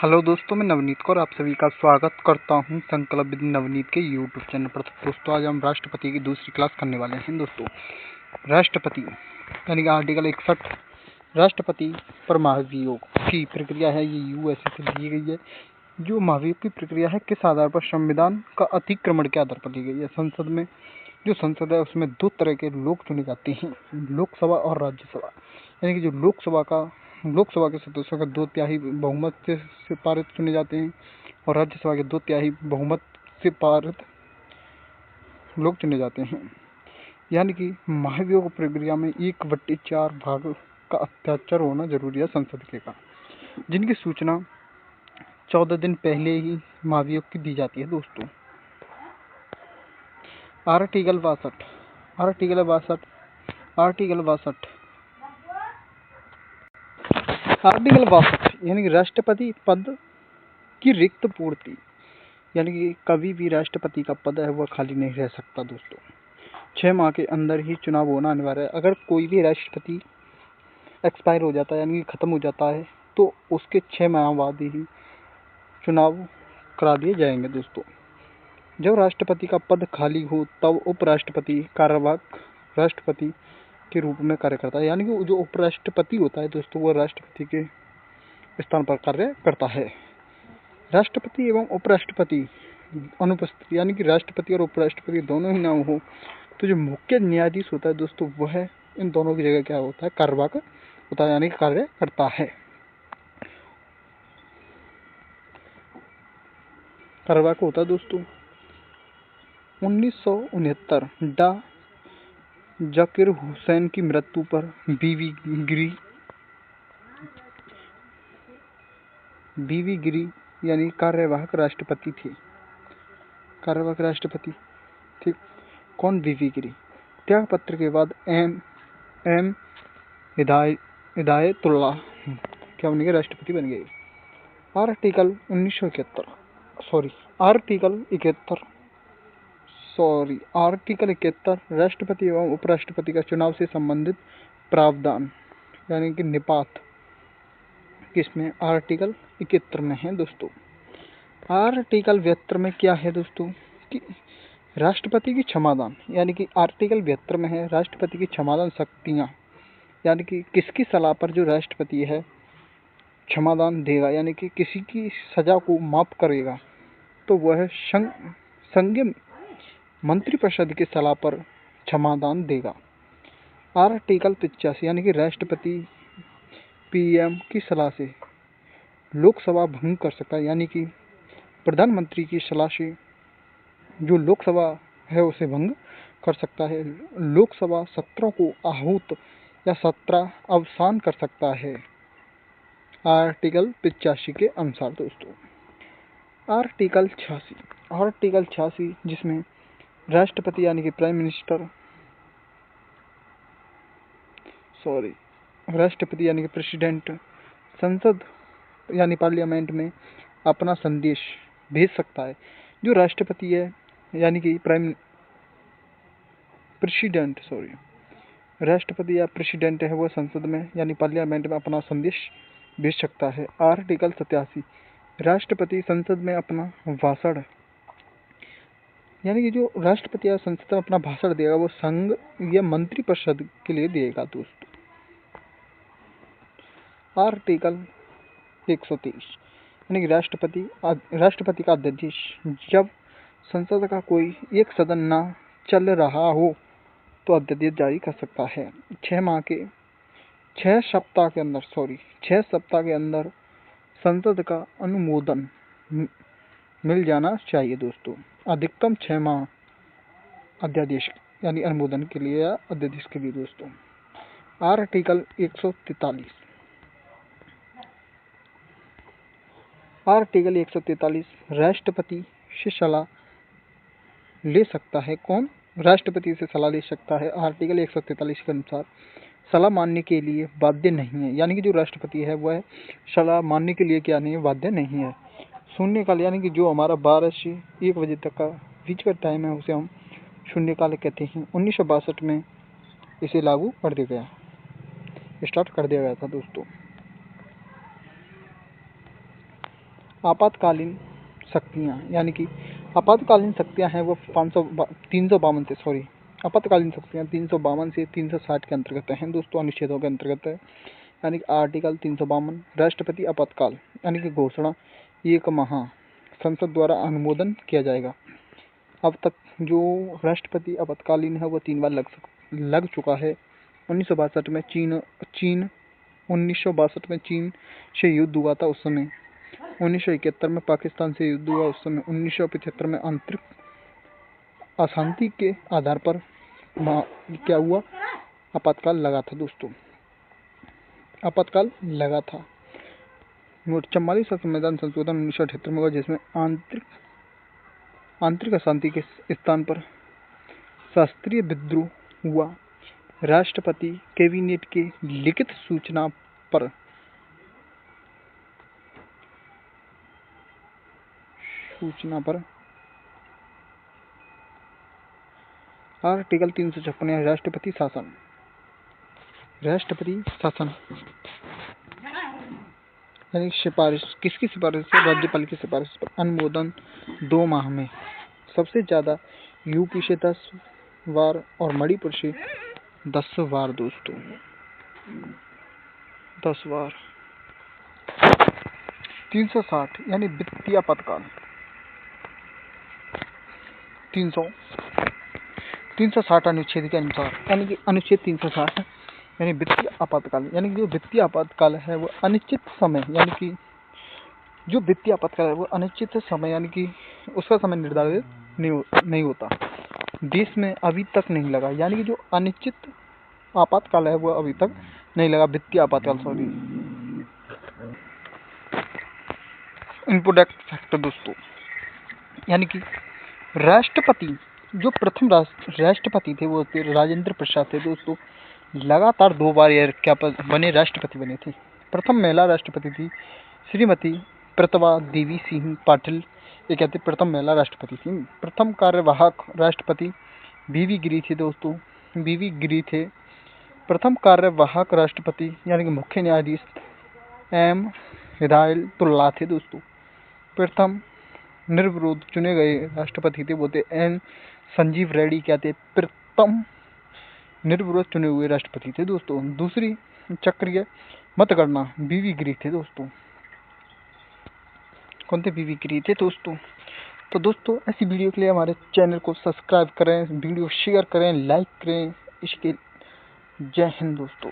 Hello दोस्तों, मैं नवनीत कौर आप सभी का स्वागत करता हूं संकल्प विद नवनीत के यूट्यूब चैनल पर। दोस्तों, आज हम राष्ट्रपति की दूसरी क्लास करने वाले हैं। दोस्तों, राष्ट्रपति यानी कि आर्टिकल 61 राष्ट्रपति पर महाभियोग की प्रक्रिया है। ये यूएसए से दी गई है। जो महाभियोग की प्रक्रिया है किस आधार पर? संविधान का अतिक्रमण के आधार पर दी गई है। संसद में जो संसद है उसमें दो तरह के लोग चुने जाते हैं, लोकसभा और राज्यसभा। यानी कि जो लोकसभा के सदस्यों का 2/3 बहुमत से पारित चुने जाते हैं और राज्यसभा के 2/3 बहुमत से पारित लोग चुने जाते हैं। यानी कि महाभियोग प्रक्रिया में 1/4 भाग का अत्याचार होना जरूरी है संसद के का, जिनकी सूचना 14 दिन पहले ही महाभियोग की दी जाती है। दोस्तों, आर्टिकल 62 यानी कि राष्ट्रपति पद की रिक्त पूर्ति। यानी कि कभी भी राष्ट्रपति का पद है वह खाली नहीं रह सकता। दोस्तों, 6 माह के अंदर ही चुनाव होना अनिवार्य है। अगर कोई भी राष्ट्रपति एक्सपायर हो जाता है यानी कि खत्म हो जाता है तो उसके 6 माह बाद ही चुनाव करा दिए जाएंगे। दोस्तों, जब राष्ट्रपति का पद खाली हो तब उपराष्ट्रपति कार्यवाहक राष्ट्रपति के रूप में कार्य करता है। यानी कि जो उपराष्ट्रपति होता है दोस्तों, वह राष्ट्रपति के स्थान पर कार्य करता है। राष्ट्रपति एवं उपराष्ट्रपति अनुपस्थित, यानी कि राष्ट्रपति और उपराष्ट्रपति दोनों ही ना हो तो जो मुख्य न्यायाधीश होता है दोस्तों, वह इन दोनों की जगह क्या होता है? कार्यवाहक होता है, यानी कि कार्य करता है। कार्यवाहक होता है। दोस्तों, 1969 डा जाकिर हुसैन की मृत्यु पर बीवी गिरी यानी कार्यवाहक राष्ट्रपति थे। ठीक। कौन? बीवी गिरी। त्याग पत्र के बाद एम हिदायतुल्लाह क्या बन गए? राष्ट्रपति बन गए। आर्टिकल 71 राष्ट्रपति एवं उपराष्ट्रपति का चुनाव से संबंधित प्रावधान यानी कि निपात किसमें? आर्टिकल 71 में है। दोस्तों, आर्टिकल 72 में क्या है दोस्तों? कि राष्ट्रपति की क्षमादान, यानी कि आर्टिकल 72 में है राष्ट्रपति की क्षमादान शक्तियां, यानी कि किसकी सलाह पर जो राष्ट्रपति है क्षमादान देगा, यानी कि किसी की सजा को माफ करेगा, तो वह संघीय मंत्रिपरिषद की सलाह पर क्षमादान देगा। आर्टिकल 85 यानी कि राष्ट्रपति पीएम की सलाह से लोकसभा भंग कर सकता है, यानी कि प्रधानमंत्री की सलाह से जो लोकसभा है उसे भंग कर सकता है। लोकसभा सत्रों को आहूत या सत्र अवसान कर सकता है आर्टिकल 85 के अनुसार। दोस्तों, आर्टिकल 86 जिसमें राष्ट्रपति यानी कि प्रेसिडेंट संसद यानी पार्लियामेंट में अपना संदेश भेज सकता है। जो राष्ट्रपति है यानी कि राष्ट्रपति या प्रेसिडेंट है वह संसद में यानी पार्लियामेंट में अपना संदेश भेज सकता है। आर्टिकल 87 राष्ट्रपति संसद में अपना भाषण, यानी कि जो राष्ट्रपति या संसद में अपना भाषण देगा वो संघ या मंत्रिपरिषद के लिए देगा। दोस्तों, आर्टिकल 123 यानी कि राष्ट्रपति का अध्यादेश जब संसद का कोई एक सदन ना चल रहा हो तो अध्यादेश जारी कर सकता है। 6 सप्ताह के अंदर संसद का अनुमोदन मिल जाना चाहिए। दोस्तों, अधिकतम 6 माह अध्यादेश यानी अनुमोदन के लिए या अध्यादेश के लिए। दोस्तों, आर्टिकल 143 राष्ट्रपति से सलाह ले सकता है। कौन? राष्ट्रपति से सलाह ले सकता है। आर्टिकल 143 के अनुसार सलाह मानने के लिए बाध्य नहीं है, यानी कि जो राष्ट्रपति है वह सलाह मानने के लिए क्या नहीं है? बाध्य नहीं है। शून्यकाल, यानी कि जो हमारा 12 से 1 बजे तक का बीच का टाइम है उसे हम शून्यकाल कहते हैं। 1962 में इसे स्टार्ट कर दिया गया था। दोस्तों, आपातकालीन शक्तियाँ, यानी कि आपातकालीन शक्तियाँ हैं वो 352 से, सॉरी, आपातकालीन शक्तियाँ 352 से 360 के अंतर्गत हैं दोस्तों, अनुच्छेदों के अंतर्गत है। यानी कि आर्टिकल 352 राष्ट्रपति आपातकाल, यानी कि घोषणा 1 माह संसद द्वारा अनुमोदन किया जाएगा। अब तक जो राष्ट्रपति आपातकालीन है वो 3 बार लग चुका है। 1962 में चीन 1962 में चीन से युद्ध हुआ था उस समय, 1971 में पाकिस्तान से युद्ध हुआ उस समय, 1975 में आंतरिक अशांति के आधार पर क्या हुआ, आपातकाल लगा था दोस्तों, आपातकाल लगा था। 44वां संविधान संशोधन 1978 में हुआ, जिसमें आंतरिक अशांति के स्थान पर शास्त्रीय विद्रोह हुआ। राष्ट्रपति कैबिनेट के लिखित सूचना पर आर्टिकल 356 राष्ट्रपति शासन यानी सिफारिश, किसकी सिफारिश से, राज्यपाल की सिफारिश पर अनुमोदन 2 माह में। सबसे ज़्यादा यूपी से 10 बार और मणिपुर से 10 बार दोस्तों, 10 बार। 360 यानी वित्तीय आपातकाल, 360 अनुच्छेद के अनुसार, यानी कि अनुच्छेद 360 यानी वित्तीय आपातकाल, यानी कि जो वित्तीय आपातकाल है वो अनिश्चित समय, यानी कि जो वित्तीय आपातकाल है वो अनिश्चित समय, यानी कि उसका समय निर्धारित नहीं होता, देश में अभी तक नहीं लगा। यानी कि जो अनिश्चित आपातकाल है वो अभी तक नहीं लगा, वित्तीय आपातकाल, सॉरी। इम्पोर्टेंट फैक्टर दोस्तों, यानी कि राष्ट्रपति, जो प्रथम राष्ट्रपति थे वो राजेंद्र प्रसाद थे दोस्तों, लगातार 2 बार राष्ट्रपति बने थे। प्रथम महिला राष्ट्रपति थी श्रीमती प्रतिभा देवी सिंह पाटिल, ये कहते प्रथम महिला राष्ट्रपति थी। प्रथम कार्यवाहक राष्ट्रपति वीवी गिरी थे दोस्तों, वीवी गिरी थे। प्रथम कार्यवाहक राष्ट्रपति यानी कि मुख्य न्यायाधीश एम हिदायतुल्लाह थे दोस्तों। प्रथम निर्विरोध चुने गए राष्ट्रपति थे वो थे एन संजीव रेड्डी, क्या थे, प्रथम निर्विरोध चुने हुए राष्ट्रपति थे दोस्तों। दूसरी चक्रीय मतगणना वीवी गिरी थे दोस्तों। कौन थे, वीवी गिरी थे दोस्तों। तो दोस्तों ऐसी वीडियो के लिए हमारे चैनल को सब्सक्राइब करें, वीडियो शेयर करें, लाइक करें। इसके जय हिंद दोस्तों।